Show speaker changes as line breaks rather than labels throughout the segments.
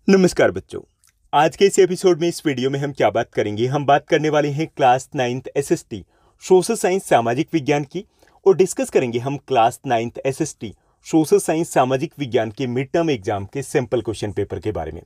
नमस्कार बच्चों। आज के इस एपिसोड में इस वीडियो में हम क्या बात करेंगे, हम बात करने वाले हैं class 9th SST social science सामाजिक विज्ञान की। और डिस्कस करेंगे हम class 9th SST social science सामाजिक विज्ञान के मिड टर्म एग्जाम के सिंपल क्वेश्चन पेपर के बारे में।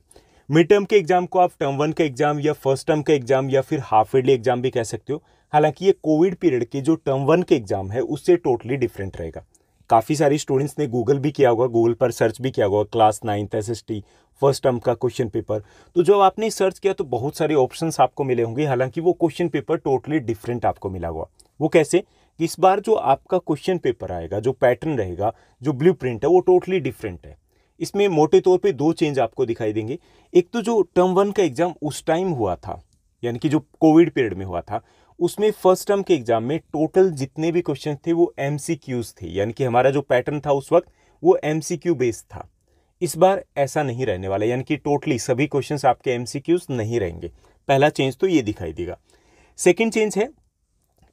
मिड टर्म के एग्जाम को आप टर्म 1 का एग्जाम या फर्स्ट टर्म का एग्जाम या फिर हाफ ईयरली एग्जाम भी कह सकते हो। हालांकि ये कोविड पीरियड के जो टर्म 1 के एग्जाम है उससे टोटली डिफरेंट रहेगा। काफ़ी सारे स्टूडेंट्स ने गूगल भी किया होगा, गूगल पर सर्च भी किया होगा class 9th SST first term का क्वेश्चन पेपर। तो जब आपने सर्च किया तो बहुत सारे ऑप्शंस आपको मिले होंगे, हालांकि वो क्वेश्चन पेपर टोटली डिफरेंट आपको मिला होगा। वो कैसे कि इस बार जो आपका क्वेश्चन पेपर आएगा, जो पैटर्न रहेगा, जो ब्लूप्रिंट है वो टोटली डिफरेंट है। इसमें मोटे तौर पे दो चेंज आपको दिखाई देंगे। एक तो जो टर्म 1 का एग्जाम उस टाइम हुआ था, यानी कि जो कोविड पीरियड में हुआ था, उसमें फर्स्ट टर्म के एग्जाम में टोटल जितने भी क्वेश्चन थे वो एमसीक्यूज थे, यानी कि हमारा जो पैटर्न था उस वक्त वो एमसीक्यू बेस्ड था। इस बार ऐसा नहीं रहने वाला, यानी कि टोटली सभी क्वेश्चंस आपके एमसीक्यूज नहीं रहेंगे। पहला चेंज तो ये दिखाई देगा। सेकंड चेंज है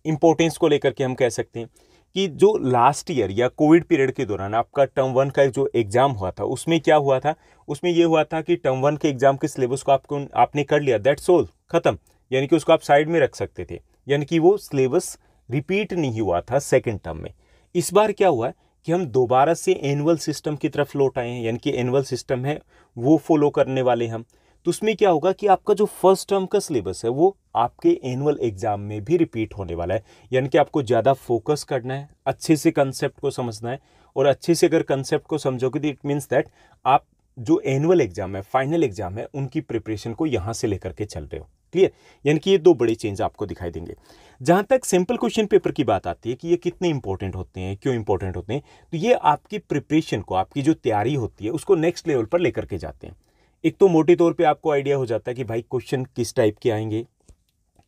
इंपॉर्टेंस को लेकर के। हम कह सकते हैं कि जो लास्ट ईयर या कोविड पीरियड के दौरान आपका टर्म 1 का जो एग्जाम हुआ था उसमें क्या हुआ था, उसमें ये हुआ था कि टर्म 1 के एग्जाम के सिलेबस को आपने कर लिया, दैट्स ऑल, खत्म, यानी कि उसको आप साइड में रख सकते थे, यानी कि वो सिलेबस रिपीट नहीं हुआ था सेकेंड टर्म में। इस बार क्या हुआ कि हम दोबारा से एनुअल सिस्टम की तरफ लौट आए हैं, यानी कि एनुअल सिस्टम है वो फॉलो करने वाले हम। तो उसमें क्या होगा कि आपका जो फर्स्ट टर्म का सिलेबस है वो आपके एनुअल एग्जाम में भी रिपीट होने वाला है, यानी कि आपको ज़्यादा फोकस करना है, अच्छे से कंसेप्ट को समझना है। और अच्छे से अगर कंसेप्ट को समझोगे तो इट मीन्स दैट आप जो एनुअल एग्जाम है, फाइनल एग्जाम है, उनकी प्रिपरेशन को यहाँ से लेकर के चल रहे हो। क्लियर? यानी कि ये दो बड़े चेंज आपको दिखाई देंगे। जहाँ तक सिंपल क्वेश्चन पेपर की बात आती है कि ये कितने इंपॉर्टेंट होते हैं, क्यों इंपॉर्टेंट होते हैं, तो ये आपकी प्रिपरेशन को, आपकी जो तैयारी होती है उसको नेक्स्ट लेवल पर लेकर के जाते हैं। एक तो मोटे तौर पे आपको आइडिया हो जाता है कि भाई क्वेश्चन किस टाइप के आएंगे,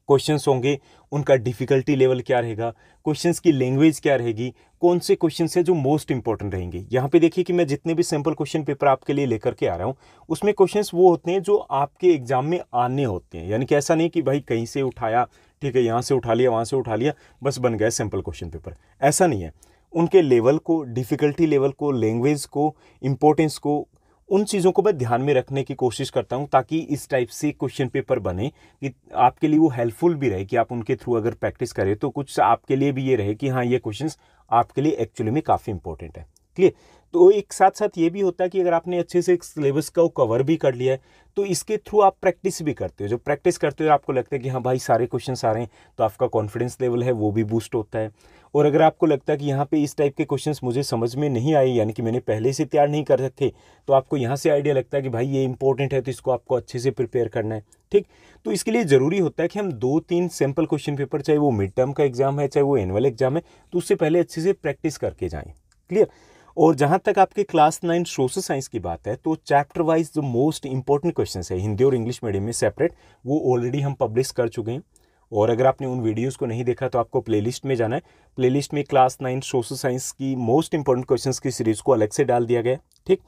क्वेश्चंस होंगे, उनका डिफिकल्टी लेवल क्या रहेगा, क्वेश्चंस की लैंग्वेज क्या रहेगी, कौन से क्वेश्चंस है जो मोस्ट इंपॉर्टेंट रहेंगे। यहाँ पे देखिए कि मैं जितने भी सिंपल क्वेश्चन पेपर आपके लिए लेकर के आ रहा हूँ उसमें क्वेश्चंस वो होते हैं जो आपके एग्जाम में आने होते हैं, यानी कि ऐसा नहीं कि भाई कहीं से उठाया, ठीक है, यहाँ से उठा लिया, वहाँ से उठा लिया, बस बन गया सिंपल क्वेश्चन पेपर। ऐसा नहीं है। उनके लेवल को, डिफिकल्टी लेवल को, लैंग्वेज को, इंपॉर्टेंस को, उन चीज़ों को मैं ध्यान में रखने की कोशिश करता हूं ताकि इस टाइप से क्वेश्चन पेपर बने कि आपके लिए वो हेल्पफुल भी रहे, कि आप उनके थ्रू अगर प्रैक्टिस करें तो कुछ आपके लिए भी ये रहे कि हाँ ये क्वेश्चंस आपके लिए एक्चुअली में काफ़ी इंपॉर्टेंट है। क्लियर? तो एक साथ साथ ये भी होता है कि अगर आपने अच्छे से सिलेबस का कवर भी कर लिया है तो इसके थ्रू आप प्रैक्टिस भी करते हो। जो प्रैक्टिस करते हो आपको लगता है कि हाँ भाई सारे क्वेश्चंस आ रहे हैं, तो आपका कॉन्फिडेंस लेवल है वो भी बूस्ट होता है। और अगर आपको लगता है कि यहाँ पे इस टाइप के क्वेश्चंस मुझे समझ में नहीं आए, यानी कि मैंने पहले से तैयार नहीं कर रखे, तो आपको यहाँ से आइडिया लगता है कि भाई ये इंपॉर्टेंट है तो इसको आपको अच्छे से प्रिपेयर करना है। ठीक? तो इसके लिए ज़रूरी होता है कि हम 2-3 सिंपल क्वेश्चन पेपर, चाहे वो मिड टर्म का एग्जाम है चाहे वो एनुअल एग्जाम है, तो उससे पहले अच्छे से प्रैक्टिस करके जाएँ। क्लियर? और जहाँ तक आपके क्लास 9 सोशल साइंस की बात है तो चैप्टर वाइज जो मोस्ट इंपॉर्टेंट क्वेश्चंस है हिंदी और इंग्लिश मीडियम में सेपरेट, वो ऑलरेडी हम पब्लिश कर चुके हैं। और अगर आपने उन वीडियोस को नहीं देखा तो आपको प्लेलिस्ट में जाना है। प्लेलिस्ट में क्लास 9 सोशल साइंस की मोस्ट इंपॉर्टेंट क्वेश्चंस की सीरीज़ को अलग से डाल दिया गया है। ठीक?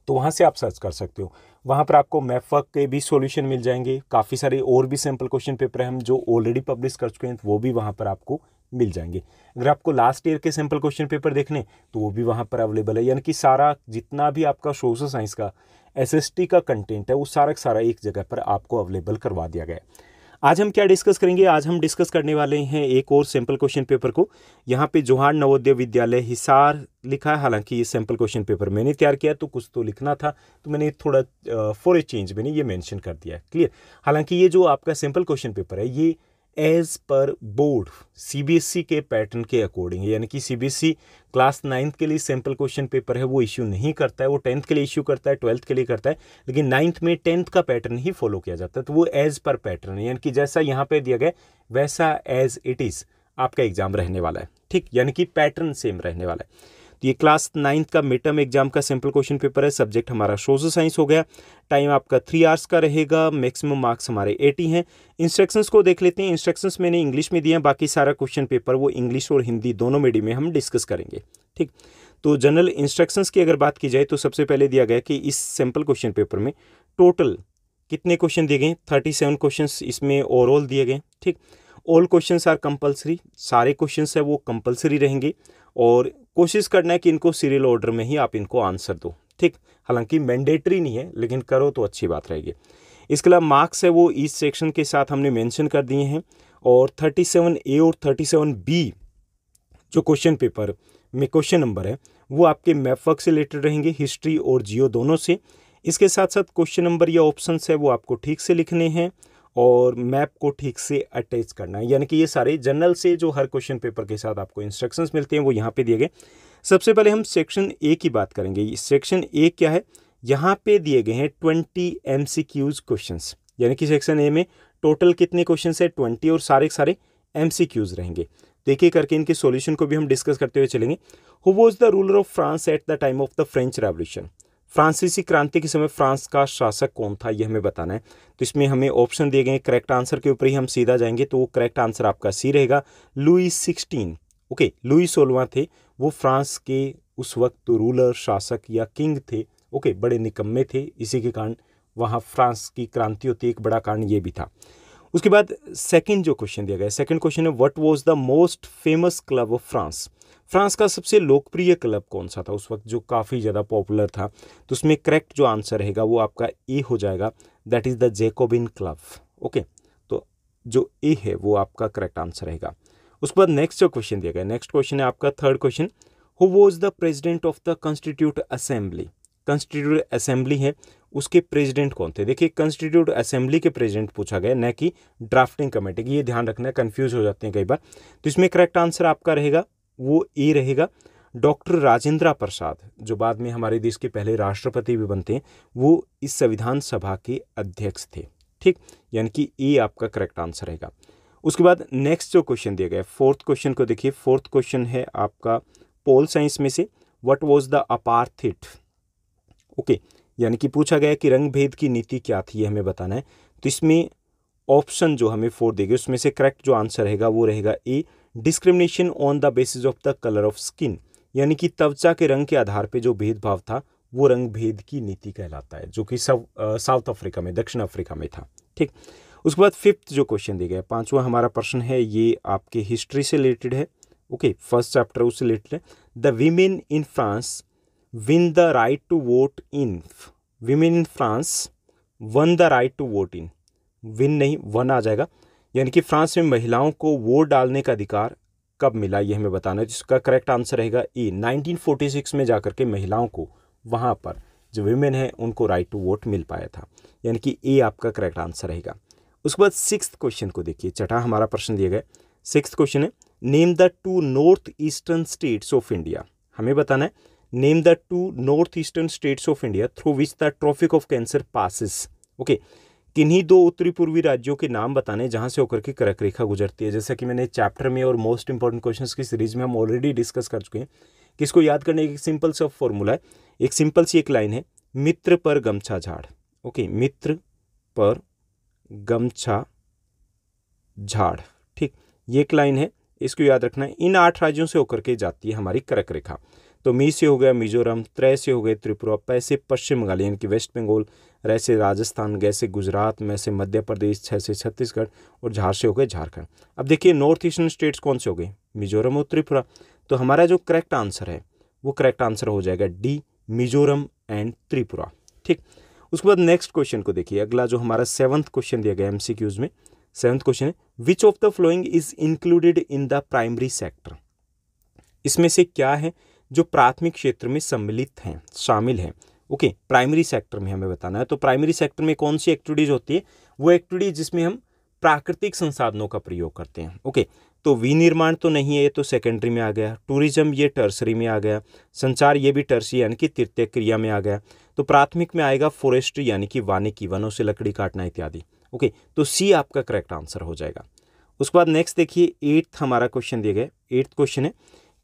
तो वहाँ से आप सर्च कर सकते हो। वहाँ पर आपको मैथवर्क के भी सॉल्यूशन मिल जाएंगे, काफ़ी सारे और भी सिंपल क्वेश्चन पेपर हम जो ऑलरेडी पब्लिश कर चुके हैं वो भी वहाँ पर आपको मिल जाएंगे। अगर आपको लास्ट ईयर के सिंपल क्वेश्चन पेपर देखने तो वो भी वहाँ पर अवेलेबल है, यानी कि सारा जितना भी आपका सोशल साइंस का एसएसटी का कंटेंट है वो सारा सारा एक जगह पर आपको अवेलेबल करवा दिया गया है। आज हम क्या डिस्कस करेंगे? आज हम डिस्कस करने वाले हैं एक और सिंपल क्वेश्चन पेपर को। यहाँ पे जौहर नवोदय विद्यालय हिसार लिखा है, हालांकि ये सिंपल क्वेश्चन पेपर मैंने तैयार किया तो कुछ तो लिखना था, तो मैंने थोड़ा फॉर ए चेंज मैंने ये मेंशन कर दिया है। क्लियर? हालांकि ये जो आपका सिंपल क्वेश्चन पेपर है ये एज पर बोर्ड सीबीएसई के पैटर्न के अकॉर्डिंग, यानी कि सीबीएसई क्लास 9th के लिए सिंपल क्वेश्चन पेपर है वो इश्यू नहीं करता है, वो 10th के लिए इश्यू करता है, 12th के लिए करता है, लेकिन 9th में 10th का पैटर्न ही फॉलो किया जाता है। तो वो एज पर पैटर्न है, यानी कि जैसा यहाँ पे दिया गया वैसा एज इट इज़ आपका एग्जाम रहने वाला है। ठीक? यानी कि पैटर्न सेम रहने वाला है। तो ये क्लास 9th का मिड टर्म एग्जाम का सिंपल क्वेश्चन पेपर है। सब्जेक्ट हमारा सोशल साइंस हो गया। टाइम आपका 3 आवर्स का रहेगा। मैक्सिमम मार्क्स हमारे 80 हैं। इंस्ट्रक्शंस को देख लेते हैं। इंस्ट्रक्शंस मैंने इंग्लिश में दिए हैं, बाकी सारा क्वेश्चन पेपर वो इंग्लिश और हिंदी दोनों मीडियम में हम डिस्कस करेंगे। ठीक? तो जनरल इंस्ट्रक्शंस की अगर बात की जाए तो सबसे पहले दिया गया कि इस सिंपल क्वेश्चन पेपर में टोटल कितने क्वेश्चन दिए गए? 37 क्वेश्चन इसमें ओवरऑल दिए गए। ठीक? ऑल क्वेश्चंस आर कंपलसरी, सारे क्वेश्चंस है वो कंपलसरी रहेंगे और कोशिश करना है कि इनको सीरियल ऑर्डर में ही आप इनको आंसर दो। ठीक? हालांकि मैंडेटरी नहीं है, लेकिन करो तो अच्छी बात रहेगी। इसके अलावा मार्क्स है वो इस सेक्शन के साथ हमने मेंशन कर दिए हैं, और 37A और 37B जो क्वेश्चन पेपर में क्वेश्चन नंबर है वो आपके मैप वर्क से रिलेटेड रहेंगे, हिस्ट्री और जियो दोनों से। इसके साथ साथ क्वेश्चन नंबर या ऑप्शंस है वो आपको ठीक से लिखने हैं और मैप को ठीक से अटैच करना है, यानी कि ये सारे जनरल से जो हर क्वेश्चन पेपर के साथ आपको इंस्ट्रक्शंस मिलते हैं वो यहाँ पे दिए गए। सबसे पहले हम सेक्शन ए की बात करेंगे। सेक्शन ए क्या है, यहाँ पे दिए गए हैं 20 MCQs क्वेश्चंस, यानी कि सेक्शन ए में टोटल कितने क्वेश्चंस है 20, और सारे सारे MCQs रहेंगे। देखिए करके इनके सॉल्यूशन को भी हम डिस्कस करते हुए चलेंगे। Who was the ruler of France at the time of the French revolution? फ्रांसीसी क्रांति के समय फ्रांस का शासक कौन था, यह हमें बताना है। तो इसमें हमें ऑप्शन दिए गए हैं, करेक्ट आंसर के ऊपर ही हम सीधा जाएंगे, तो वो करेक्ट आंसर आपका सी रहेगा, लुई 16। ओके, लुई 16 थे, वो फ्रांस के उस वक्त रूलर, शासक या किंग थे। ओके, बड़े निकम्मे थे, इसी के कारण वहाँ फ्रांस की क्रांति होती है, एक बड़ा कारण ये भी था। उसके बाद सेकंड जो क्वेश्चन दिया गया, सेकंड क्वेश्चन है what was the most famous club of France? France का सबसे लोकप्रिय क्लब कौन सा था उस वक्त जो काफ़ी ज़्यादा पॉपुलर था? तो उसमें करेक्ट जो आंसर रहेगा वो आपका ए हो जाएगा, that is the Jacobin club. Okay, तो जो ए है वो आपका करेक्ट आंसर रहेगा। उसके बाद नेक्स्ट जो क्वेश्चन दिया गया, नेक्स्ट क्वेश्चन है आपका third question, who was the president of the constitute assembly? Constitute assembly है, उसके प्रेसिडेंट कौन थे? देखिए कॉन्स्टिट्यूट असेंबली के प्रेसिडेंट पूछा गया, न कि ड्राफ्टिंग कमेटी की, ये ध्यान रखना, कंफ्यूज हो जाते हैं कई बार। तो इसमें करेक्ट आंसर आपका रहेगा वो ए रहेगा, डॉक्टर राजेंद्र प्रसाद, जो बाद में हमारे देश के पहले राष्ट्रपति भी बनते हैं, वो इस संविधान सभा के अध्यक्ष थे। ठीक, यानी कि ए आपका करेक्ट आंसर रहेगा। उसके बाद नेक्स्ट जो क्वेश्चन दिया गया, फोर्थ क्वेश्चन को देखिए। फोर्थ क्वेश्चन है आपका पोल साइंस में से, what was the apartheid? Okay, यानी कि पूछा गया कि रंग भेद की नीति क्या थी, ये हमें बताना है। तो इसमें ऑप्शन जो हमें 4 देंगे उसमें से करेक्ट जो आंसर रहेगा वो रहेगा A, discrimination on the basis of the colour of skin, यानी कि त्वचा के रंग के आधार पे जो भेदभाव था वो रंग भेद की नीति कहलाता है, जो कि साउथ अफ्रीका में, दक्षिण अफ्रीका में था। ठीक, उसके बाद फिफ्थ जो क्वेश्चन दिया गया, पांचवा हमारा प्रश्न है, ये आपके हिस्ट्री से रिलेटेड है। ओके, फर्स्ट चैप्टर उससे रिलेटेड है। The women in France win the right to vote in, women in France won the right to vote in, win नहीं वन आ जाएगा, यानी कि फ्रांस में महिलाओं को वोट डालने का अधिकार कब मिला, यह हमें बताना है। जिसका करेक्ट आंसर रहेगा ए, 1946 में जाकर के महिलाओं को वहाँ पर जो विमेन है उनको राइट टू वोट मिल पाया था, यानी कि ए आपका करेक्ट आंसर रहेगा। उसके बाद सिक्स्थ क्वेश्चन को देखिए, छठा हमारा प्रश्न दिया गया। सिक्स्थ क्वेश्चन है, name the 2 north eastern states of India. हमें बताना है, name the 2 north eastern states of India through which the tropic of cancer passes. Okay, किन्हीं 2 उत्तरी पूर्वी राज्यों के नाम बताने जहां से होकर के कर्क रेखा गुजरती है। जैसा कि मैंने चैप्टर में और मोस्ट इंपॉर्टेंट क्वेश्चंस की सीरीज में हम ऑलरेडी डिस्कस कर चुके हैं कि इसको याद करने एक सिंपल सा फॉर्मूला है, एक सिंपल सी एक लाइन है, मित्र पर गमछा झाड़। ओके, मित्र पर गमछा झाड़, ठीक, ये एक लाइन है, इसको याद रखना है। इन 8 राज्यों से होकर के जाती है हमारी कर्क रेखा। तो मी से हो गया मिजोरम, त्रय से हो गए त्रिपुरा, पै से पश्चिम बंगाल यानी कि वेस्ट बंगाल, रै से राजस्थान, गै से गुजरात, मैं से मध्य प्रदेश, छः से छत्तीसगढ़ और झार से हो गए झारखंड। अब देखिए नॉर्थ ईस्टर्न स्टेट्स कौन से हो गए, मिजोरम और त्रिपुरा। तो हमारा जो करेक्ट आंसर है वो करेक्ट आंसर हो जाएगा डी, मिजोरम एंड त्रिपुरा। ठीक, उसके बाद नेक्स्ट क्वेश्चन को देखिए, अगला जो हमारा 7th क्वेश्चन दिया गया एमसीक्यूज में। 7th क्वेश्चन है, which of the following is included in the primary sector? इसमें से क्या है जो प्राथमिक क्षेत्र में सम्मिलित हैं, शामिल हैं? ओके, प्राइमरी सेक्टर में हमें बताना है। तो प्राइमरी सेक्टर में कौन सी एक्टिविटीज होती है? वो एक्टिविटीज जिसमें हम प्राकृतिक संसाधनों का प्रयोग करते हैं। ओके, तो विनिर्माण तो नहीं है, ये तो सेकेंडरी में आ गया। टूरिज्म ये टर्सरी में आ गया। संचार ये भी टर्सरी यानी कि तृतीय क्रिया में आ गया। तो प्राथमिक में आएगा फॉरेस्ट्री यानी कि वानिकी, वनों से लकड़ी काटना इत्यादि। ओके, तो सी आपका करेक्ट आंसर हो जाएगा। उसके बाद नेक्स्ट देखिए 8th हमारा क्वेश्चन दिया गया। 8th क्वेश्चन है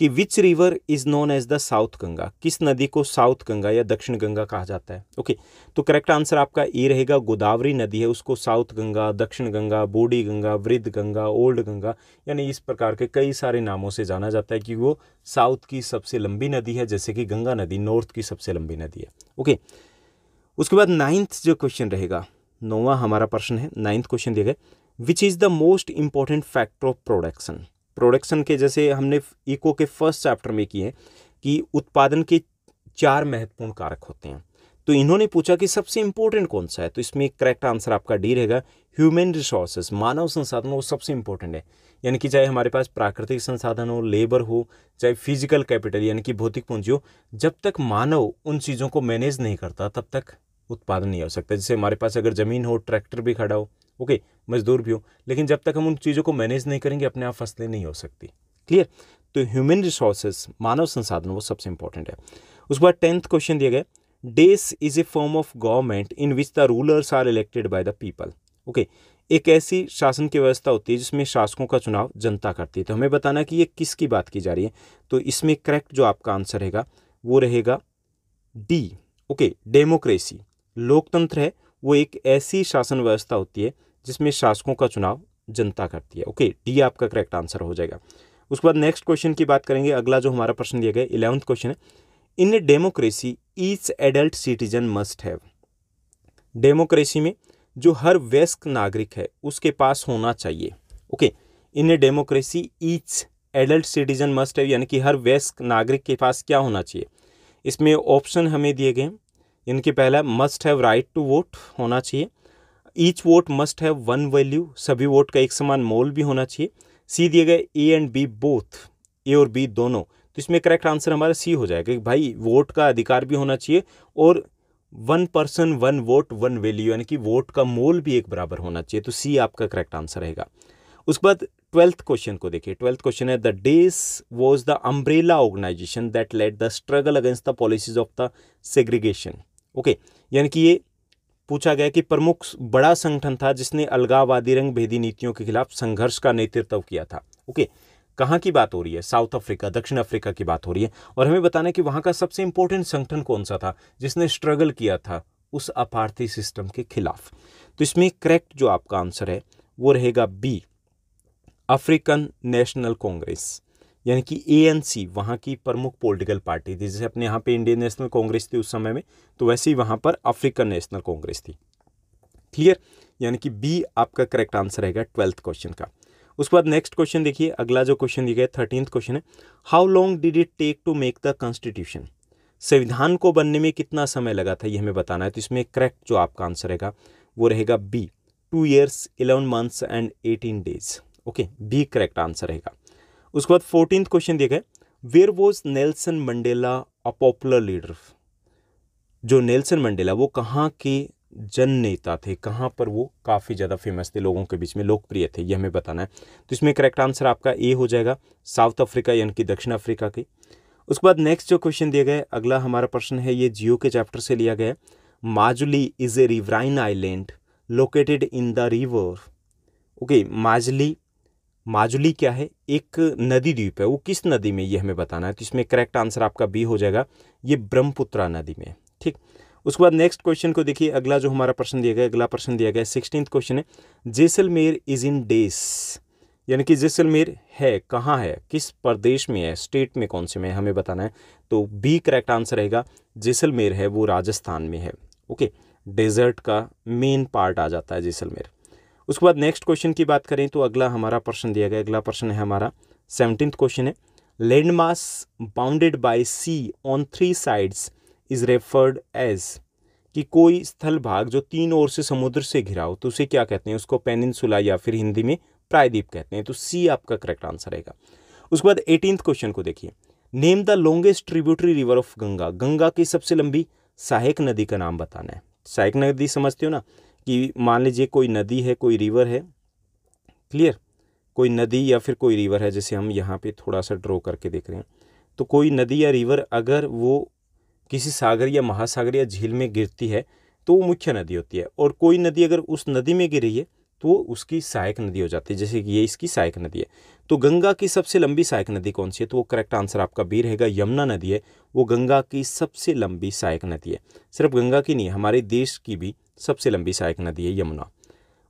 कि which river is known as the south Ganga? किस नदी को साउथ गंगा या दक्षिण गंगा कहा जाता है? ओके, तो करेक्ट आंसर आपका ए रहेगा, गोदावरी नदी है, उसको साउथ गंगा, दक्षिण गंगा, बूढ़ी गंगा, वृद्ध गंगा, ओल्ड गंगा, यानी इस प्रकार के कई सारे नामों से जाना जाता है कि वो साउथ की सबसे लंबी नदी है, जैसे कि गंगा नदी नॉर्थ की सबसे लंबी नदी है। ओके, उसके बाद 9th जो क्वेश्चन रहेगा, 9वां हमारा प्रश्न है। 9th क्वेश्चन दिया गया, which is the most important factor of production? Production के जैसे हमने इको के फर्स्ट चैप्टर में किए कि उत्पादन के 4 महत्वपूर्ण कारक होते हैं।
तो इन्होंने पूछा कि सबसे इंपॉर्टेंट कौन सा है, तो इसमें करेक्ट आंसर आपका डी रहेगा, ह्यूमन रिसोर्सेज, मानव संसाधन वो सबसे इंपॉर्टेंट है। यानी कि चाहे हमारे पास प्राकृतिक संसाधन हो, लेबर हो, चाहे फिजिकल कैपिटल यानी कि भौतिक पूंजी हो, जब तक मानव उन चीज़ों को मैनेज नहीं करता तब तक उत्पादन नहीं हो सकता। जैसे हमारे पास अगर ज़मीन हो, ट्रैक्टर भी खड़ा हो, ओके, मजदूर भी हो, लेकिन जब तक हम उन चीज़ों को मैनेज नहीं करेंगे अपने आप फसलें नहीं हो सकती। क्लियर? तो ह्यूमन रिसोर्सेज, मानव संसाधन वो सबसे इंपॉर्टेंट है। उसके बाद 10th क्वेश्चन दिया गया, देश is a form of government in which the rulers are elected by the people. Okay, एक ऐसी शासन की व्यवस्था होती है जिसमें शासकों का चुनाव जनता करती है। तो हमें बताना कि ये किसकी बात की जा रही है, तो इसमें करेक्ट जो आपका आंसर रहेगा वो रहेगा डी। ओके, डेमोक्रेसी, लोकतंत्र है वो एक ऐसी शासन व्यवस्था होती है जिसमें शासकों का चुनाव जनता करती है। ओके, डी आपका करेक्ट आंसर हो जाएगा। उसके बाद नेक्स्ट क्वेश्चन की बात करेंगे। अगला जो हमारा प्रश्न दिया गया 11th क्वेश्चन है, in a democracy each adult citizen must have. Democracy में जो हर वयस्क नागरिक है उसके पास होना चाहिए। Okay, in a democracy each adult citizen must have, यानी कि हर वयस्क नागरिक के पास क्या होना चाहिए। इसमें ऑप्शन हमें दिए गए हैं, इनके पहला must have right to vote होना चाहिए, each vote must have one value, सभी वोट का एक समान मोल भी होना चाहिए, सी दिए गए ए एंड बी बोथ, ए और बी दोनों। तो इसमें करेक्ट आंसर हमारा सी हो जाएगा कि भाई वोट का अधिकार भी होना चाहिए और one person one vote one value, यानी कि वोट का मोल भी एक बराबर होना चाहिए। तो सी आपका करेक्ट आंसर रहेगा। उसके बाद 12th क्वेश्चन को देखिए। 12th क्वेश्चन है, the DES was the umbrella organisation that led the struggle against the policies of the segregation. Okay, यानी कि ये पूछा गया कि प्रमुख बड़ा संगठन था जिसने अलगाववादी रंग भेदी नीतियों के खिलाफ संघर्ष का नेतृत्व किया था। ओके, कहाँ की बात हो रही है, साउथ अफ्रीका, दक्षिण अफ्रीका की बात हो रही है। और हमें बताना है कि वहाँ का सबसे इंपॉर्टेंट संगठन कौन सा था जिसने स्ट्रगल किया था उस अपार्थी सिस्टम के खिलाफ। तो इसमें करेक्ट जो आपका आंसर है वो रहेगा बी, अफ्रीकन नेशनल कांग्रेस, यानी कि ANC वहाँ की प्रमुख पॉलिटिकल पार्टी थी। जैसे अपने यहाँ पे इंडियन नेशनल कांग्रेस थी उस समय में, तो वैसे ही वहाँ पर अफ्रीकन नेशनल कांग्रेस थी। क्लियर? यानी कि बी आपका करेक्ट आंसर रहेगा 12th क्वेश्चन का। उसके बाद नेक्स्ट क्वेश्चन देखिए। अगला जो क्वेश्चन दिया गया 13th क्वेश्चन है, how long did it take to make the constitution. संविधान को बनने में कितना समय लगा था ये हमें बताना है। तो इसमें करेक्ट जो आपका आंसर रहेगा वो रहेगा B, 2 years 11 months and 18 days। Okay, B correct answer रहेगा। उसके बाद 14th क्वेश्चन दिया गया, where was Nelson Mandela a popular leader. जो नेल्सन मंडेला वो कहाँ के जन नेता थे, कहाँ पर वो काफ़ी ज़्यादा फेमस थे, लोगों के बीच में लोकप्रिय थे, ये हमें बताना है। तो इसमें करेक्ट आंसर आपका ए हो जाएगा, साउथ अफ्रीका यानी कि दक्षिण अफ्रीका के। उसके बाद नेक्स्ट जो क्वेश्चन दिया गया है, अगला हमारा प्रश्न है, ये जियो के चैप्टर से लिया गया है। Majuli is a riverine island located in the river. Okay, Majuli क्या है, एक नदी द्वीप है, वो किस नदी में ये हमें बताना है। तो इसमें करेक्ट आंसर आपका बी हो जाएगा, ये ब्रह्मपुत्रा नदी में। ठीक, उसके बाद नेक्स्ट क्वेश्चन को देखिए। अगला जो हमारा प्रश्न दिया गया, अगला प्रश्न दिया गया 16th क्वेश्चन है, जैसलमेर इज इन डेस, यानी कि जैसलमेर है कहाँ है, किस प्रदेश में है, स्टेट में कौन से में है, हमें बताना है। तो बी करेक्ट आंसर रहेगा, जैसलमेर है वो राजस्थान में है। ओके, डेजर्ट का मेन पार्ट आ जाता है जैसलमेर। उसके बाद नेक्स्ट क्वेश्चन की बात करें तो अगला हमारा प्रश्न दिया गया, अगला प्रश्न है हमारा 17th क्वेश्चन है, land mass bounded by sea on 3 sides is referred as, कि कोई स्थल भाग जो 3 ओर से समुद्र से घिरा हो तो उसे क्या कहते हैं, उसको पेनिनसुला या फिर हिंदी में प्रायद्वीप कहते हैं। तो सी आपका करेक्ट आंसर रहेगा। उसके बाद 18th क्वेश्चन को देखिए, name the longest tributary river of Ganga. Ganga की सबसे लंबी सहायक नदी का नाम बताना है। सहायक नदी समझते हो ना, कि मान लीजिए कोई नदी है, कोई रिवर है, क्लियर, कोई नदी या फिर कोई रिवर है, जैसे हम यहाँ पे थोड़ा सा ड्रॉ करके देख रहे हैं। तो कोई नदी या रिवर अगर वो किसी सागर या महासागर या झील में गिरती है तो वो मुख्य नदी होती है, और कोई नदी अगर उस नदी में गिरी है तो उसकी सहायक नदी हो जाती है, जैसे कि ये इसकी सहायक नदी है। तो गंगा की सबसे लंबी सहायक नदी कौन सी है, तो वो करेक्ट आंसर आपका बी रहेगा, यमुना नदी है वो गंगा की सबसे लंबी सहायक नदी है। सिर्फ गंगा की नहीं, हमारे देश की भी सबसे लंबी सहायक नदी है यमुना।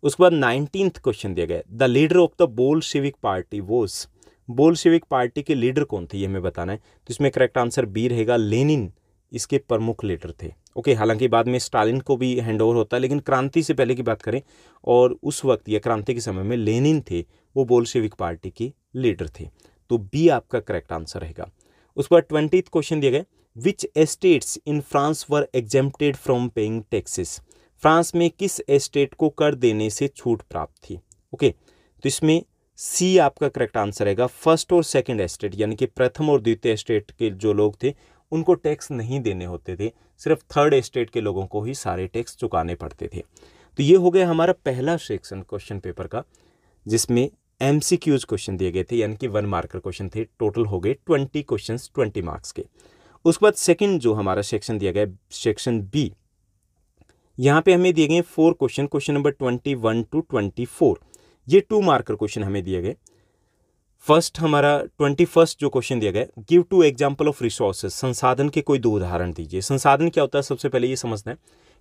उसके बाद 19th क्वेश्चन दिया गया, the leader of the Bolshevik party was. Bolshevik party के लीडर कौन थे ये हमें बताना है। तो इसमें करेक्ट आंसर बी रहेगा, लेनिन इसके प्रमुख लीडर थे। ओके, हालांकि बाद में स्टालिन को भी हैंडओवर होता है, लेकिन क्रांति से पहले की बात करें और उस वक्त या क्रांति के समय में लेनिन थे वो बोल्शेविक पार्टी के लीडर थे। तो बी आपका करेक्ट आंसर रहेगा। उस पर 20th क्वेश्चन दिया गया, which estates in France were exempted from paying taxes, France में किस एस्टेट को कर देने से छूट प्राप्त थी। ओके, तो इसमें सी आपका करेक्ट आंसर रहेगा। फर्स्ट और सेकंड एस्टेट यानी कि प्रथम और द्वितीय एस्टेट के जो लोग थे उनको टैक्स नहीं देने होते थे, सिर्फ थर्ड एस्टेट के लोगों को ही सारे टैक्स चुकाने पड़ते थे। तो ये हो गया हमारा पहला सेक्शन क्वेश्चन पेपर का, जिसमें एमसीक्यूज क्वेश्चन दिए गए थे, यानी कि 1 मार्कर क्वेश्चन थे। टोटल हो गए 20 क्वेश्चंस 20 मार्क्स के। उसके बाद सेकंड जो हमारा सेक्शन दिया गया सेक्शन बी, यहाँ पे हमें दिए गए 4 क्वेश्चन, क्वेश्चन नंबर 21 to 24। ये 2 मार्कर क्वेश्चन हमें दिए गए। फर्स्ट हमारा 21 जो क्वेश्चन दिया गया, गिव 2 एग्जाम्पल ऑफ रिसोर्सेज, संसाधन के कोई 2 उदाहरण दीजिए। संसाधन क्या होता है, सबसे पहले ये समझना है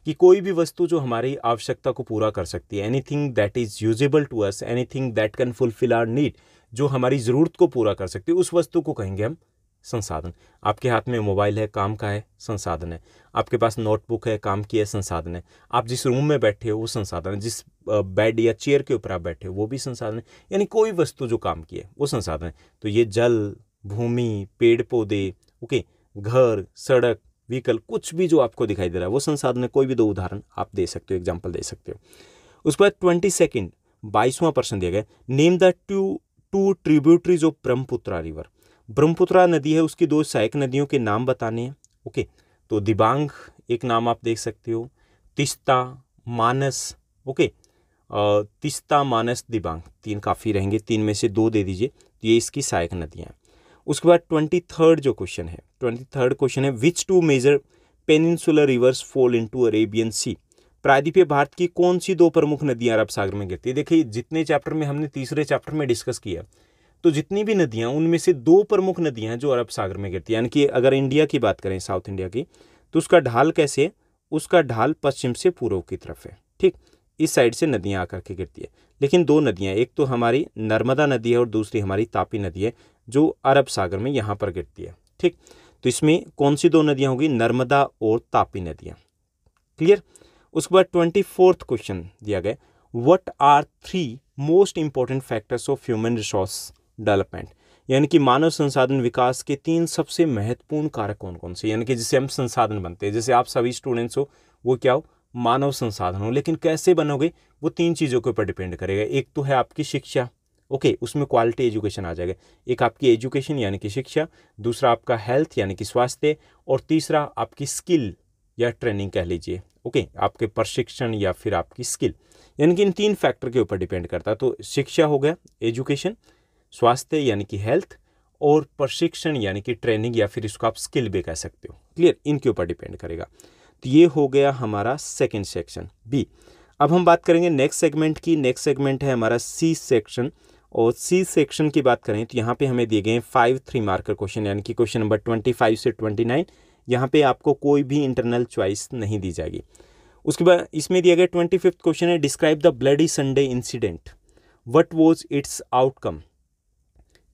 कि कोई भी वस्तु जो हमारी आवश्यकता को पूरा कर सकती है, anything that is usable to us, anything that can fulfil our need, जो हमारी ज़रूरत को पूरा कर सकती है, उस वस्तु को कहेंगे हम संसाधन। आपके हाथ में मोबाइल है, काम का है, संसाधन है। आपके पास नोटबुक है, काम की है, संसाधन है। आप जिस रूम में बैठे हो वो संसाधन है। जिस बेड या चेयर के ऊपर आप बैठे हो वो भी संसाधन है। यानी कोई वस्तु जो काम की है वो संसाधन है। तो ये जल, भूमि, पेड़ पौधे, ओके, घर, सड़क, व्हीकल, कुछ भी जो आपको दिखाई दे रहा है वो संसाधन है। कोई भी 2 उदाहरण आप दे सकते हो, एग्जाम्पल दे सकते हो। उसके बाद 22वां प्रश्न दिया गया, name the two tributaries of Brahmaputra river. Brahmaputra नदी है, उसकी 2 सहायक नदियों के नाम बताने हैं। ओके, तो दिबांग एक नाम आप देख सकते हो, तिस्ता, मानस। ओके, तिस्ता, मानस, दिबांग, 3 काफ़ी रहेंगे, 3 में से 2 दे दीजिए। तो ये इसकी सहायक नदियाँ हैं। उसके बाद 23rd जो क्वेश्चन है, 23rd क्वेश्चन है, which 2 major peninsular rivers fall into Arabian sea. प्रायद्वीपीय भारत की कौन सी 2 प्रमुख नदियाँ अरब सागर में गिरती है। देखिए, जितने चैप्टर में हमने तीसरे चैप्टर में डिस्कस किया, तो जितनी भी नदियाँ, उनमें से 2 प्रमुख नदियाँ हैं जो अरब सागर में गिरती है। यानी कि अगर इंडिया की बात करें, साउथ इंडिया की, तो उसका ढाल कैसे है, उसका ढाल पश्चिम से पूर्व की तरफ है। ठीक, इस साइड से नदियाँ आकर के गिरती है। लेकिन 2 नदियाँ, एक तो हमारी नर्मदा नदी है और दूसरी हमारी तापी नदी है, जो अरब सागर में यहाँ पर गिरती है। ठीक, तो इसमें कौन सी 2 नदियाँ होगी, नर्मदा और तापी नदियाँ। क्लियर। उसके बाद 24th क्वेश्चन दिया गया, what are 3 most important factors of human resource development. यानी कि मानव संसाधन विकास के 3 सबसे महत्वपूर्ण कारक कौन कौन से, यानी कि जिससे हम संसाधन बनते हैं। जैसे आप सभी स्टूडेंट्स हो, वो क्या हो, मानव संसाधन हो। लेकिन कैसे बनोगे, वो 3 चीज़ों के ऊपर डिपेंड करेगा। एक तो है आपकी शिक्षा, ओके, उसमें क्वालिटी एजुकेशन आ जाएगा। एक आपकी एजुकेशन यानी कि शिक्षा, दूसरा आपका हेल्थ यानी कि स्वास्थ्य, और तीसरा आपकी स्किल या ट्रेनिंग कह लीजिए, ओके, आपके प्रशिक्षण या फिर आपकी स्किल। यानी कि इन 3 फैक्टर के ऊपर डिपेंड करता है। तो शिक्षा हो गया, एजुकेशन, स्वास्थ्य यानी कि हेल्थ, और प्रशिक्षण यानी कि ट्रेनिंग या फिर इसको आप स्किल भी कह सकते हो। क्लियर, इनके ऊपर डिपेंड करेगा। तो ये हो गया हमारा सेकंड सेक्शन बी। अब हम बात करेंगे नेक्स्ट सेगमेंट की। नेक्स्ट सेगमेंट है हमारा सी सेक्शन, और सी सेक्शन की बात करें तो यहाँ पे हमें दिए गए हैं 5 3 मार्कर क्वेश्चन, यानी कि क्वेश्चन नंबर 25 से 29। यहाँ पे आपको कोई भी इंटरनल चॉइस नहीं दी जाएगी। उसके बाद इसमें दिया गया 25th क्वेश्चन है, describe the bloody Sunday incident, what was it's outcome.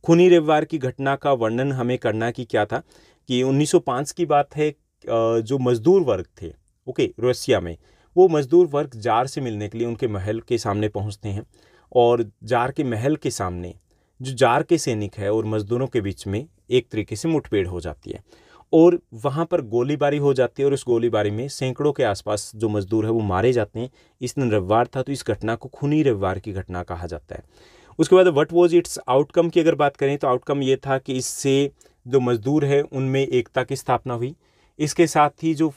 खूनी रविवार की घटना का वर्णन हमें करना कि क्या था। कि 1905 की बात है, जो मजदूर वर्ग थे, ओके, रसिया में, वो मजदूर वर्ग जार से मिलने के लिए उनके महल के सामने पहुंचते हैं, और जार के महल के सामने जो जार के सैनिक है और मजदूरों के बीच में एक तरीके से मुठभेड़ हो जाती है, और वहाँ पर गोलीबारी हो जाती है, और उस गोलीबारी में सैकड़ों के आसपास जो मजदूर है वो मारे जाते हैं। इस दिन रविवार था, तो इस घटना को खूनी रविवार की घटना कहा जाता है। उसके बाद व्हाट वाज इट्स आउटकम की अगर बात करें तो आउटकम ये था कि इससे जो मजदूर है उनमें एकता की स्थापना हुई। इसके साथ ही जो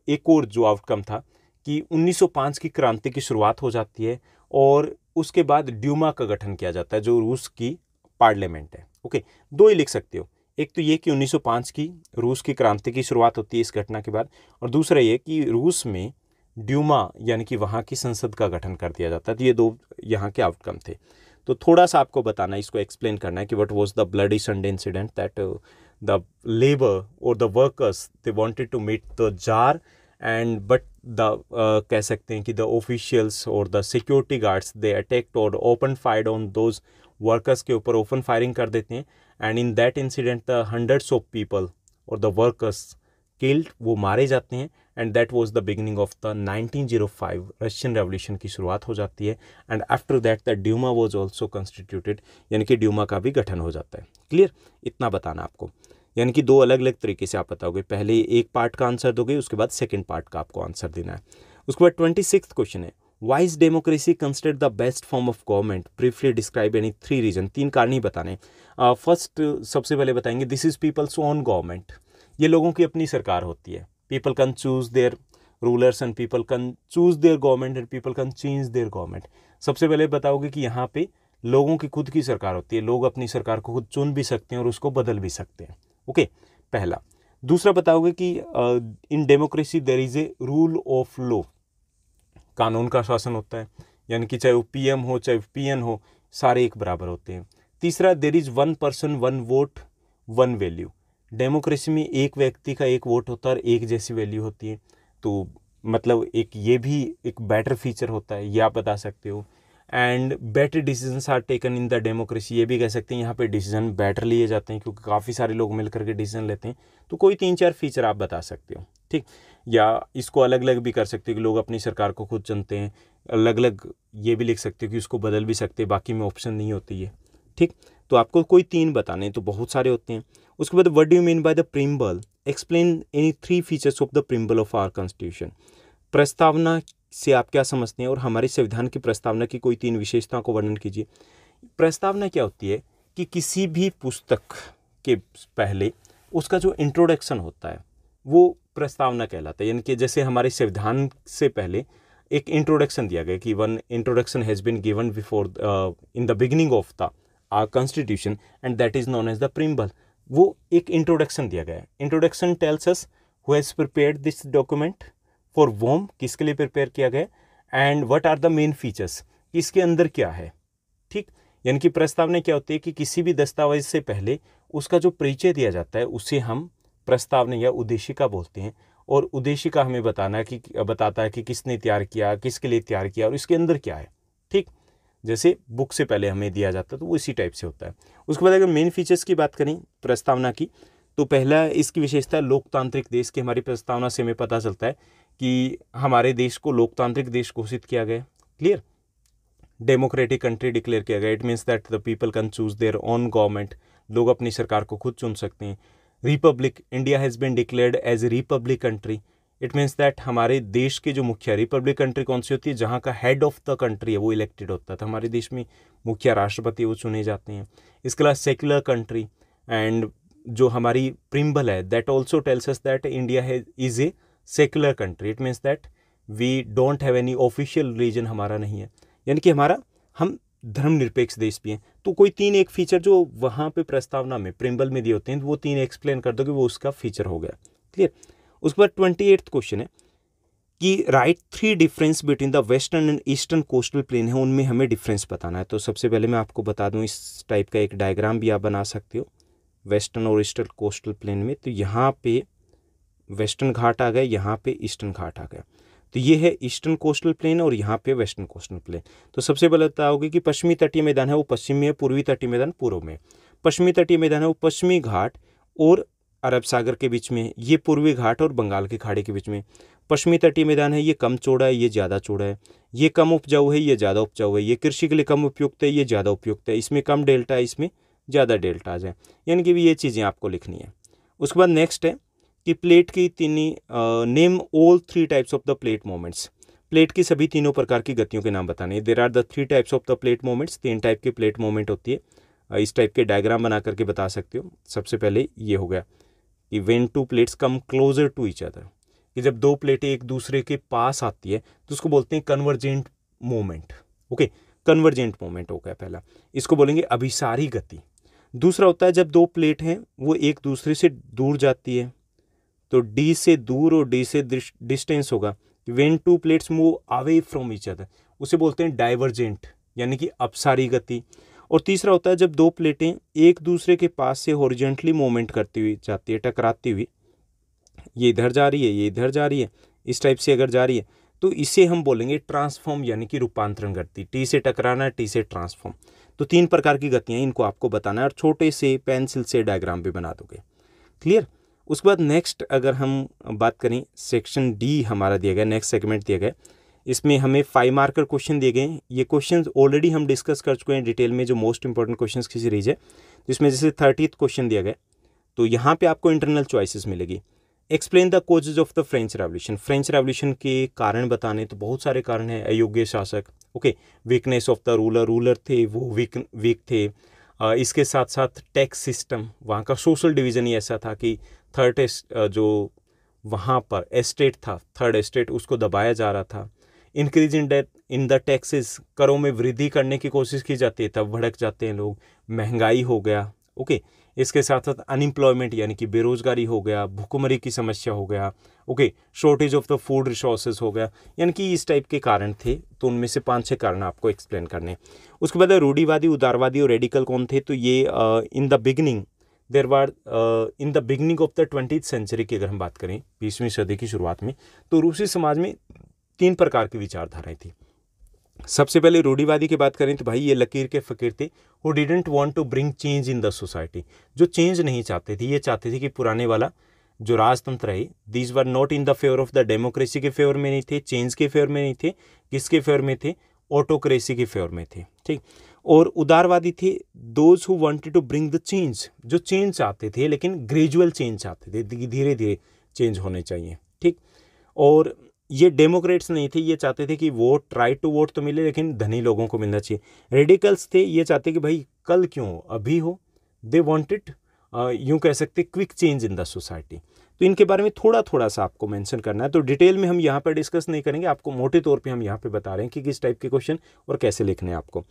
एक और जो आउटकम था कि 1905 की क्रांति की शुरुआत हो जाती है, और उसके बाद ड्यूमा का गठन किया जाता है, जो रूस की पार्लियामेंट है। ओके, 2 ही लिख सकते हो, एक तो ये कि 1905 की रूस की क्रांति की शुरुआत होती है इस घटना के बाद, और दूसरा ये कि रूस में ड्यूमा यानी कि वहाँ की संसद का गठन कर दिया जाता है। तो ये 2 यहाँ के आउटकम थे। तो थोड़ा सा आपको बताना, इसको एक्सप्लेन करना है कि what was the bloody Sunday incident that the labour और the workers they wanted to meet the tsar, and but the कह सकते हैं कि द ऑफिशियल्स और the security guards they attacked और open fired on those workers के ऊपर open firing कर देते हैं, and in that incident the hundreds of people और द वर्कर्स किल्ड, वो मारे जाते हैं, and that was the beginning of the 1905 Russian revolution की शुरुआत हो जाती है, and after that the Duma was also constituted, यानी कि ड्यूमा का भी गठन हो जाता है। क्लियर, इतना बताना आपको। यानी कि दो अलग अलग तरीके से आप बताओगे, पहले एक पार्ट का आंसर दोगे, उसके बाद सेकंड पार्ट का आपको आंसर देना है। उसके बाद 26th क्वेश्चन है, why is democracy considered the best form of government, briefly describe any 3 reason, 3 कारण ही बताने। फर्स्ट सबसे पहले बताएंगे this is people's own government, ये लोगों की अपनी सरकार होती है। People can choose their rulers and people can choose their government and people can change their government. सबसे पहले बताओगे कि यहाँ पे लोगों की खुद की सरकार होती है, लोग अपनी सरकार को खुद चुन भी सकते हैं और उसको बदल भी सकते हैं। ओके, पहला। दूसरा बताओगे कि in democracy there is a rule of law, कानून का शासन होता है, यानी कि चाहे वो पीएम हो चाहे पीएन हो, सारे एक बराबर होते हैं। तीसरा, there is one person one vote one value, democracy में एक व्यक्ति का एक वोट होता है और एक जैसी वैल्यू होती है। तो मतलब एक ये भी एक बेटर फीचर होता है, ये आप बता सकते हो। And better decisions are taken in the democracy, ये भी कह सकते हैं यहाँ पे डिसीजन बेटर लिए जाते हैं क्योंकि काफ़ी सारे लोग मिलकर के डिसीजन लेते हैं। तो कोई 3-4 फीचर आप बता सकते हो, ठीक। या इसको अलग अलग भी कर सकते हो कि लोग अपनी सरकार को खुद चुनते हैं, अलग अलग ये भी लिख सकते हो कि उसको बदल भी सकते हैं, बाकी में ऑप्शन नहीं होती है, ठीक। तो आपको कोई 3 बताने, तो बहुत सारे होते हैं। उसके बाद what do you mean by the preamble, explain any 3 features of the preamble of our constitution, प्रस्तावना से आप क्या समझते हैं और हमारे संविधान की प्रस्तावना की कोई 3 विशेषताओं को वर्णन कीजिए। प्रस्तावना क्या होती है कि किसी भी पुस्तक के पहले उसका जो इंट्रोडक्शन होता है वो प्रस्तावना कहलाता है, यानी कि जैसे हमारे संविधान से पहले एक इंट्रोडक्शन दिया गया कि one introduction has been given before in the beginning of the constitution and that is known as the preamble, वो एक इंट्रोडक्शन दिया गया है। Introduction tells us who has prepared this document for whom, किसके लिए प्रिपेयर किया गया, and what are the main features, इसके अंदर क्या है, ठीक। यानी कि प्रस्तावना क्या होती है कि किसी भी दस्तावेज से पहले उसका जो परिचय दिया जाता है उसे हम प्रस्तावना या उद्देशिका बोलते हैं, और उद्देशिका हमें बताता है कि किसने तैयार किया, किसके लिए तैयार किया और इसके अंदर क्या है, ठीक। जैसे बुक से पहले हमें दिया जाता है तो वो इसी टाइप से होता है। उसके बाद अगर मेन फीचर्स की बात करें प्रस्तावना की, तो पहला इसकी विशेषता लोकतांत्रिक देश की, हमारी प्रस्तावना से हमें पता चलता है कि हमारे देश को लोकतांत्रिक देश घोषित किया गया, क्लियर, डेमोक्रेटिक कंट्री डिक्लेयर किया गया। It means that the people can choose their own government, लोग अपनी सरकार को खुद चुन सकते हैं। Republic, India has been declared as a republic country, it means that हमारे देश के जो मुखिया, रिपब्लिक कंट्री कौन सी होती है, जहाँ का हेड ऑफ द कंट्री है वो इलेक्टेड होता है, तो हमारे देश में मुखिया राष्ट्रपति वो चुने जाते हैं। इसके अलावा सेक्युलर कंट्री, एंड जो हमारी प्रिम्बल है that also tells us that India is a secular country, it means that we don't have any official religion, हमारा नहीं है, यानी कि हम धर्मनिरपेक्ष देश भी हैं। तो कोई 3 एक फीचर जो वहाँ पे प्रस्तावना में प्रिम्बल में दिए होते हैं वो 3 एक्सप्लेन कर दो कि वो उसका फीचर हो गया, क्लियर। उसके बाद 28th क्वेश्चन है कि right 3 difference between the western and eastern coastal plain है, उनमें हमें डिफरेंस बताना है। तो सबसे पहले मैं आपको बता दूं, इस टाइप का एक डायग्राम भी आप बना सकते हो वेस्टर्न और ईस्टर्न कोस्टल प्लेन में। तो यहाँ पे वेस्टर्न घाट आ गया, यहाँ पे ईस्टर्न घाट आ गया, तो ये है ईस्टर्न कोस्टल प्लेन और यहाँ पे वेस्टर्न कोस्टल प्लेन। तो सबसे पहले बताओगे कि पश्चिमी तटीय मैदान है वो पश्चिम में है, पूर्वी तटीय मैदान पूर्व में। पश्चिमी तटीय मैदान है वो पश्चिमी घाट और अरब सागर के बीच में, ये पूर्वी घाट और बंगाल की खाड़ी के बीच में। पश्चिमी तटीय मैदान है ये कम चौड़ा है, ये ज़्यादा चौड़ा है, ये कम उपजाऊ है, ये ज़्यादा उपजाऊ है, ये कृषि के लिए कम उपयुक्त है, ये ज़्यादा उपयुक्त है, इसमें कम डेल्टा है, इसमें ज़्यादा डेल्टा आ जाए, यानी कि ये चीज़ें आपको लिखनी है। उसके बाद नेक्स्ट है कि प्लेट की name all 3 types of the plate moments, plate की सभी तीनों प्रकार की गतियों के नाम बताने। There are the 3 types of the plate moments, 3 type की प्लेट मोमेंट होती है। इस टाइप के डायग्राम बना करके बता सकते हो। सबसे पहले ये हो गया कि when 2 plates come closer to each other, कि जब 2 प्लेटें एक दूसरे के पास आती है तो उसको बोलते हैं convergent moment. Okay, convergent moment हो गया पहला, इसको बोलेंगे अभिसारी गति। दूसरा होता है जब 2 प्लेट हैं वो एक दूसरे से दूर जाती है, तो डी से दूर और डी से डिस्टेंस होगा। When 2 plates move away from each other, उसे बोलते हैं डाइवर्जेंट, यानी कि अपसारी गति। और तीसरा होता है जब 2 प्लेटें एक दूसरे के पास से हॉरिजॉन्टली मूवमेंट करती हुई जाती है, टकराती हुई, ये इधर जा रही है, ये इधर जा रही है, इस टाइप से अगर जा रही है तो इसे हम बोलेंगे ट्रांसफॉर्म, यानी कि रूपांतरण गति। टी से टकराना, टी से ट्रांसफॉर्म। तो 3 प्रकार की गतियाँ इनको आपको बताना है और छोटे से पेंसिल से डायग्राम भी बना दोगे, क्लियर। उसके बाद नेक्स्ट अगर हम बात करें, सेक्शन डी हमारा दिया गया, नेक्स्ट सेगमेंट दिया गया, इसमें हमें 5 मार्कर क्वेश्चन दिए गए हैं। ये क्वेश्चन ऑलरेडी हम डिस्कस कर चुके हैं डिटेल में, जो मोस्ट इंपॉर्टेंट क्वेश्चन की सीरीज है। जिसमें जैसे 30th क्वेश्चन दिया गया, तो यहाँ पे आपको इंटरनल चॉइसेस मिलेगी। Explain the causes of the French revolution, French revolution के कारण बताने, तो बहुत सारे कारण हैं। अयोग्य शासक, okay, weakness of the ruler, ruler थे वो वीक थे। इसके साथ साथ टैक्स सिस्टम, वहाँ का सोशल डिवीज़न ही ऐसा था कि थर्ड जो वहाँ पर एस्टेट था, थर्ड एस्टेट, उसको दबाया जा रहा था। इंक्रीज इन द टैक्सेस, करों में वृद्धि करने की कोशिश की जाती है, तब भड़क जाते हैं लोग। महंगाई हो गया, ओके। इसके साथ साथ अनएम्प्लॉयमेंट यानी कि बेरोजगारी हो गया, भूखमरी की समस्या हो गया, okay, shortage of the food resources हो गया, यानी कि इस टाइप के कारण थे। तो उनमें से 5-6 कारण आपको एक्सप्लेन करने। उसके बाद रूढ़िवादी, उदारवादी और रेडिकल कौन थे, तो ये in the beginning there were in the beginning of the 20th century की अगर हम बात करें, 20वीं सदी की शुरुआत में, तो रूसी समाज में 3 प्रकार की विचारधाराएं थी। सबसे पहले रूढ़िवादी की बात करें तो भाई ये लकीर के फकीर थे, who didn't want to bring change in the society, जो चेंज नहीं चाहते थे, ये चाहते थे कि पुराने वाला जो राजतंत्र है, these were not in the favour of the democracy के फेवर में नहीं थे, चेंज के फेवर में नहीं थे, किसके फेवर में थे, ऑटोक्रेसी के फेवर में थे, ठीक। और उदारवादी थे, those who wanted to bring the change, जो चेंज चाहते थे लेकिन ग्रेजुअल चेंज चाहते थे, धीरे धीरे चेंज होने चाहिए, ठीक। और ये डेमोक्रेट्स नहीं थे, ये चाहते थे कि वोट, राइट टू वोट तो मिले लेकिन धनी लोगों को मिलना चाहिए। रेडिकल्स थे, ये चाहते कि भाई कल क्यों, अभी हो। दे वांटेड, यूं कह सकते, quick change in the society. तो इनके बारे में थोड़ा थोड़ा सा आपको मेंशन करना है, तो डिटेल में हम यहाँ पर डिस्कस नहीं करेंगे, आपको मोटे तौर पे हम यहाँ पे बता रहे हैं कि किस टाइप के क्वेश्चन और कैसे लिखने हैं आपको।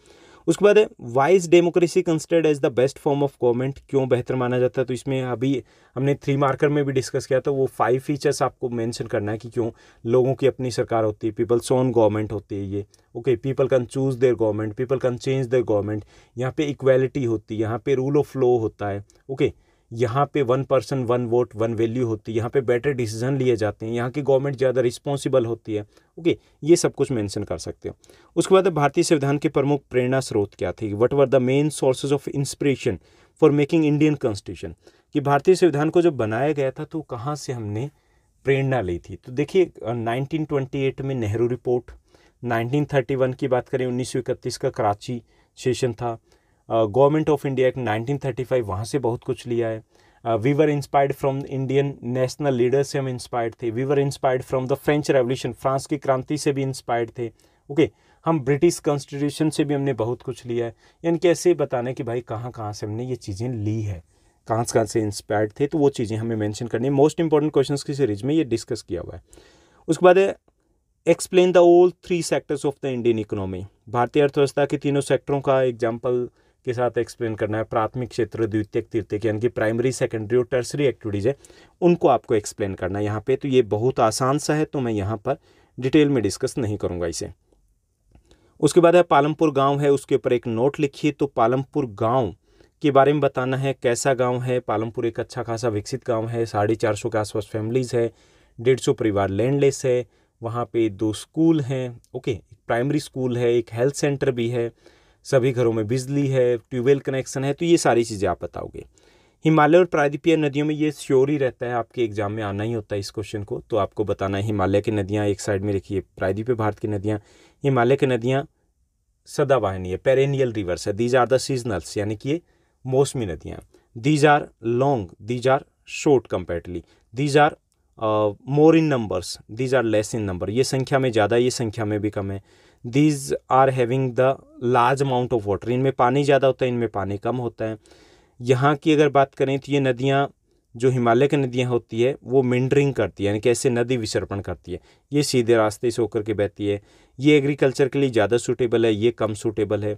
उसके बाद है why's democracy considered as the best form of government, क्यों बेहतर माना जाता है, तो इसमें अभी हमने 3 मार्कर में भी डिस्कस किया था, वो 5 फीचर्स आपको मेंशन करना है कि क्यों लोगों की अपनी सरकार होती है, पीपल्स ओन गवर्नमेंट होती है ये, okay, people can choose their government, people can change their government, यहाँ पे इक्वालिटी होती है, यहाँ पे रूल ऑफ लॉ होता है, ओके, यहाँ पे 1 पर्सन 1 वोट 1 वैल्यू होती है, यहाँ पे बेटर डिसीजन लिए जाते हैं, यहाँ की गवर्नमेंट ज़्यादा रिस्पॉन्सिबल होती है, ओके, ये सब कुछ मेंशन कर सकते हो। उसके बाद भारतीय संविधान के प्रमुख प्रेरणा स्रोत क्या थे, what were the main sources of inspiration for making Indian constitution, कि भारतीय संविधान को जब बनाया गया था तो कहाँ से हमने प्रेरणा ली थी। तो देखिए 1928 में नेहरू रिपोर्ट, 1931 की बात करें 1931 का कराची सेशन था, गवर्नमेंट ऑफ इंडिया एक्ट 1935, वहाँ से बहुत कुछ लिया है। We were inspired from Indian national leaders से हम इंस्पायर्ड थे, we were inspired from the French revolution, France की क्रांति से भी इंस्पायर्ड थे, ओके, हम ब्रिटिश कॉन्स्टिट्यूशन से भी हमने बहुत कुछ लिया है। यानी कि ऐसे बताना है कि भाई कहाँ कहाँ से हमने ये चीज़ें ली है, कहाँ से इंस्पायर्ड थे, तो वो चीज़ें हमें मेंशन करनी है। मोस्ट इंपॉर्टेंट क्वेश्चंस की सीरीज में ये डिस्कस किया हुआ है। उसके बाद है explain the all 3 sectors of the Indian economy, भारतीय अर्थव्यवस्था के तीनों सेक्टरों का एग्जाम्पल के साथ एक्सप्लेन करना है। प्राथमिक क्षेत्र, द्वितीयक, तृतीयक, यानी कि प्राइमरी, सेकेंडरी और टर्सरी एक्टिविटीज़ है, उनको आपको एक्सप्लेन करना है यहाँ पे। तो ये बहुत आसान सा है, तो मैं यहाँ पर डिटेल में डिस्कस नहीं करूँगा इसे। उसके बाद है पालमपुर गांव है, उसके ऊपर एक नोट लिखिए। तो पालमपुर गांव के बारे में बताना है, कैसा गांव है। पालमपुर एक अच्छा खासा विकसित गांव है, 450 के आसपास फैमिलीज़ है, 150 परिवार लैंडलेस है, वहाँ पे 2 स्कूल हैं, ओके, एक प्राइमरी स्कूल है, एक हेल्थ सेंटर भी है, सभी घरों में बिजली है, ट्यूबवेल कनेक्शन है। तो ये सारी चीज़ें आप बताओगे। हिमालय और प्रायद्वीपीय नदियों में ये श्योर ही रहता है, आपके एग्जाम में आना ही होता है इस क्वेश्चन को, तो आपको बताना है हिमालय की नदियाँ एक साइड में रखिए, प्रायद्वीपीय भारत की नदियाँ। हिमालय की नदियाँ सदाबहानी है, पेरेनियल रिवर्स है, दीज आर द सीजनल्स, यानी कि ये मौसमी नदियाँ। These are long, these are short comparatively, these are more in numbers, these are less in number, ये संख्या में ज़्यादा, ये संख्या में भी कम है। These are having the large amount of water, इनमें पानी ज़्यादा होता है, इनमें पानी कम होता है। यहाँ की अगर बात करें तो ये नदियाँ, जो हिमालय की नदियाँ होती है, वो मिंडरिंग करती है, यानी कि ऐसे नदी विसर्पण करती है, ये सीधे रास्ते से होकर के बहती है। ये एग्रीकल्चर के लिए ज़्यादा सूटेबल है, ये कम सूटेबल है,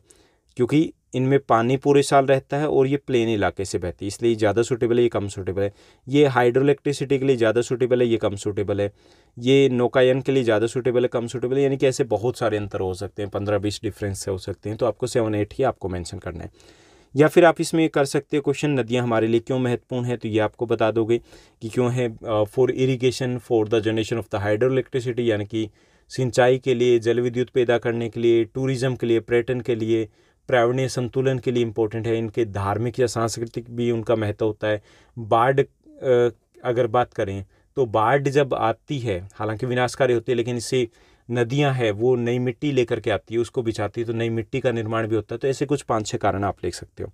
क्योंकि इनमें पानी पूरे साल रहता है और ये प्लेन इलाके से बहती है, इसलिए ज़्यादा सूटेबल है, ये कम सूटेबल है। ये हाइड्रो इलेक्ट्रिसिटी के लिए ज़्यादा सूटेबल है, ये कम सूटेबल है। ये नौकायन के लिए ज़्यादा सूटेबल है, कम सूटेबल है, यानी कि ऐसे बहुत सारे अंतर हो सकते हैं, 15-20 डिफरेंस से हो सकते हैं। तो आपको 7-8 ही आपको मेंशन करना है। या फिर आप इसमें कर सकते हो क्वेश्चन, नदियाँ हमारे लिए क्यों महत्वपूर्ण है, तो ये आपको बता दोगे कि क्यों है। For irrigation, for the generation of the hydro electricity, यानी कि सिंचाई के लिए, जल विद्युत पैदा करने के लिए, टूरिज्म के लिए, पर्यटन के लिए, पर्यावरणीय संतुलन के लिए इम्पोर्टेंट है। इनके धार्मिक या सांस्कृतिक भी उनका महत्व होता है। बाढ़ अगर बात करें तो बाढ़ जब आती है, हालांकि विनाशकारी होती है, लेकिन इससे नदियां है वो नई मिट्टी लेकर के आती है, उसको बिछाती है, तो नई मिट्टी का निर्माण भी होता है। तो ऐसे कुछ 5-6 कारण आप लिख सकते हो।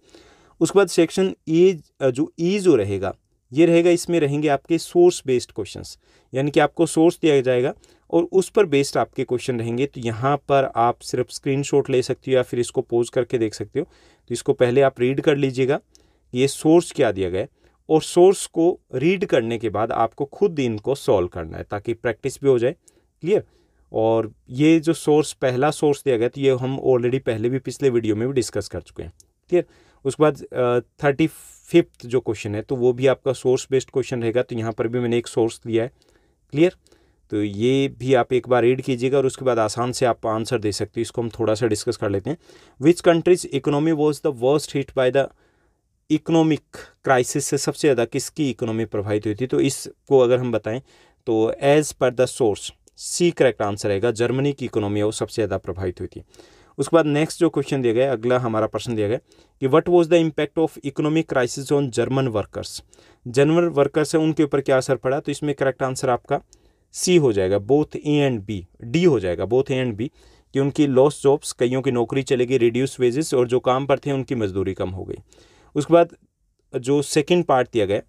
उसके बाद सेक्शन ए जो रहेगा ये रहेगा, इसमें रहेंगे आपके सोर्स बेस्ड क्वेश्चंस, यानी कि आपको सोर्स दिया जाएगा और उस पर बेस्ड आपके क्वेश्चन रहेंगे। तो यहाँ पर आप सिर्फ स्क्रीनशॉट ले सकते हो या फिर इसको पोज करके देख सकते हो। तो इसको पहले आप रीड कर लीजिएगा, ये सोर्स क्या दिया गया है, और सोर्स को रीड करने के बाद आपको खुद इनको सॉल्व करना है ताकि प्रैक्टिस भी हो जाए। क्लियर। और ये जो सोर्स, पहला सोर्स दिया गया, तो ये हम ऑलरेडी पहले भी पिछले वीडियो में भी डिस्कस कर चुके हैं। क्लियर। उसके बाद 35th जो क्वेश्चन है, तो वो भी आपका सोर्स बेस्ड क्वेश्चन रहेगा। तो यहाँ पर भी मैंने एक सोर्स लिया है। क्लियर। तो ये भी आप एक बार रीड कीजिएगा और उसके बाद आसान से आप आंसर दे सकते हो। इसको हम थोड़ा सा डिस्कस कर लेते हैं। Which countries economy was the worst hit by the economic crisis, से सबसे ज़्यादा किसकी इकोनॉमी प्रभावित हुई थी? तो इसको अगर हम बताएं तो as per the source C correct answer रहेगा, जर्मनी की इकोनॉमी है वो सबसे ज़्यादा प्रभावित हुई थी। उसके बाद नेक्स्ट जो क्वेश्चन दिया गया, अगला हमारा प्रश्न दिया गया कि what was the impact of economic crisis on German workers. German workers है उनके ऊपर क्या असर पड़ा? तो इसमें करेक्ट आंसर आपका सी हो जाएगा, both A and B, D हो जाएगा, बोथ ए एंड बी, कि उनकी लॉस जॉब्स, कईयों की नौकरी चली गई, रिड्यूस वेजेस, और जो काम पर थे उनकी मजदूरी कम हो गई। उसके बाद जो सेकेंड पार्ट दिया गया,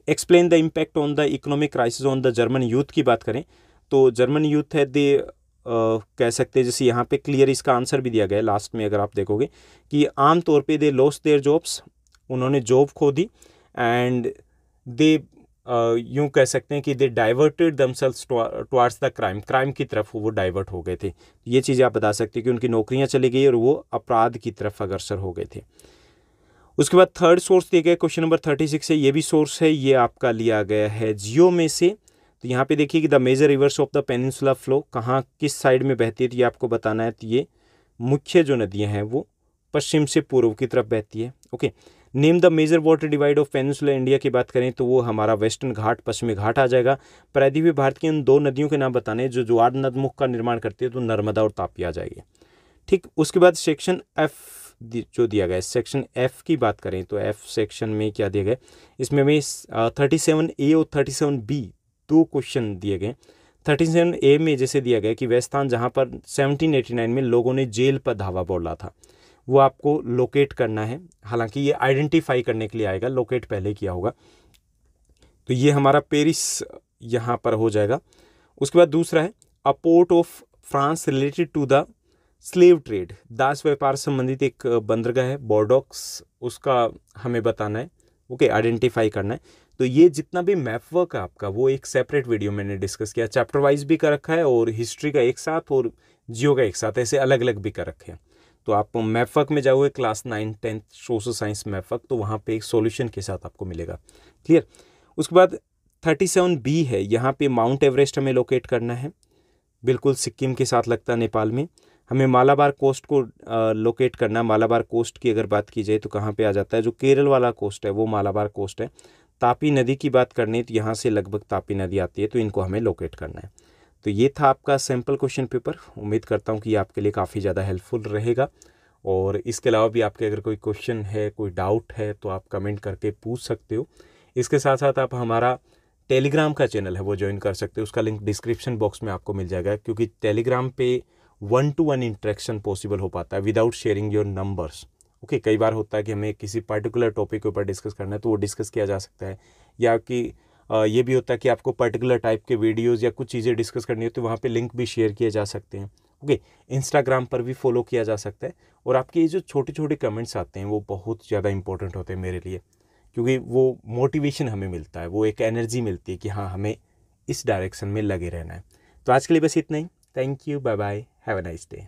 explain the impact on the economic crisis on the German youth की बात करें तो जर्मन यूथ है दे कह सकते हैं, जैसे यहाँ पे क्लियर इसका आंसर भी दिया गया है लास्ट में, अगर आप देखोगे कि आमतौर पे दे लॉस्ट देयर जॉब्स, उन्होंने जॉब खो दी, एंड दे यूँ कह सकते हैं कि they diverted themselves towards the crime, crime की तरफ वो डाइवर्ट हो गए थे। ये चीज़ें आप बता सकते हैं कि उनकी नौकरियाँ चली गई और वो अपराध की तरफ अग्रसर हो गए थे। उसके बाद थर्ड सोर्स दिया गया, क्वेश्चन नंबर 36 है, ये भी सोर्स है, ये आपका लिया गया है जियो में से। तो यहाँ पे देखिए कि the major rivers of the peninsula flow, कहाँ किस साइड में बहती है, तो ये आपको बताना है। तो ये मुख्य जो नदियाँ हैं वो पश्चिम से पूर्व की तरफ बहती है। Okay. Name the major water divide of peninsula India की बात करें तो वो हमारा वेस्टर्न घाट, पश्चिमी घाट आ जाएगा। प्रायद्वीपीय भारत की उन दो नदियों के नाम बताने जो ज्वार नदमुख का निर्माण करती है, तो नर्मदा और तापी आ जाएगी। ठीक। उसके बाद सेक्शन एफ जो दिया गया है, सेक्शन एफ की बात करें तो एफ सेक्शन में क्या दिया गया, इसमें हमें 37A और 37B दो क्वेश्चन दिए गए। 37A में जैसे दिया गया कि वह स्थान जहाँ पर 1789 में लोगों ने जेल पर धावा बोला था, वो आपको लोकेट करना है। हालांकि ये आइडेंटिफाई करने के लिए आएगा, लोकेट पहले किया होगा। तो ये हमारा पेरिस यहाँ पर हो जाएगा। उसके बाद दूसरा है a port of France related to the slave trade, दास व्यापार से संबंधित एक बंदरगाह है बोर्डोक्स, उसका हमें बताना है। ओके, आइडेंटिफाई करना है। तो ये जितना भी मैप वर्क है आपका, वो एक सेपरेट वीडियो मैंने डिस्कस किया, चैप्टर वाइज भी कर रखा है और हिस्ट्री का एक साथ और जियो का एक साथ, ऐसे अलग अलग भी कर रखे हैं। तो आप मैप वर्क में जाओगे class 9, 10 social science map work, तो वहाँ पे एक सॉल्यूशन के साथ आपको मिलेगा। क्लियर। उसके बाद 37B है, यहाँ पे माउंट एवरेस्ट हमें लोकेट करना है, बिल्कुल सिक्किम के साथ लगता है नेपाल में। हमें मालाबार कोस्ट को लोकेट करना है। मालाबार कोस्ट की अगर बात की जाए तो कहाँ पे आ जाता है, जो केरल वाला कोस्ट है वो मालाबार कोस्ट है। तापी नदी की बात करनी है तो यहाँ से लगभग तापी नदी आती है, तो इनको हमें लोकेट करना है। तो ये था आपका सैम्पल क्वेश्चन पेपर। उम्मीद करता हूँ कि ये आपके लिए काफ़ी ज़्यादा हेल्पफुल रहेगा। और इसके अलावा भी आपके अगर कोई क्वेश्चन है, कोई डाउट है, तो आप कमेंट करके पूछ सकते हो। इसके साथ साथ आप हमारा टेलीग्राम का चैनल है वो ज्वाइन कर सकते हो, उसका लिंक डिस्क्रिप्शन बॉक्स में आपको मिल जाएगा, क्योंकि टेलीग्राम पे 1-to-1 इंटरेक्शन पॉसिबल हो पाता है without sharing your numbers. Okay, कई बार होता है कि हमें किसी पर्टिकुलर टॉपिक के ऊपर डिस्कस करना है तो वो डिस्कस किया जा सकता है, या कि ये भी होता है कि आपको पर्टिकुलर टाइप के वीडियोज़ या कुछ चीज़ें डिस्कस करनी हो तो वहाँ पे लिंक भी शेयर किए जा सकते हैं। ओके, इंस्टाग्राम पर भी फॉलो किया जा सकता है। और आपके ये जो छोटे छोटे कमेंट्स आते हैं वो बहुत ज़्यादा इंपॉर्टेंट होते हैं मेरे लिए, क्योंकि वो मोटिवेशन हमें मिलता है, वो एक एनर्जी मिलती है कि हाँ, हमें इस डायरेक्शन में लगे रहना है। तो आज के लिए बस इतना ही। Thank you, bye bye, have a nice day.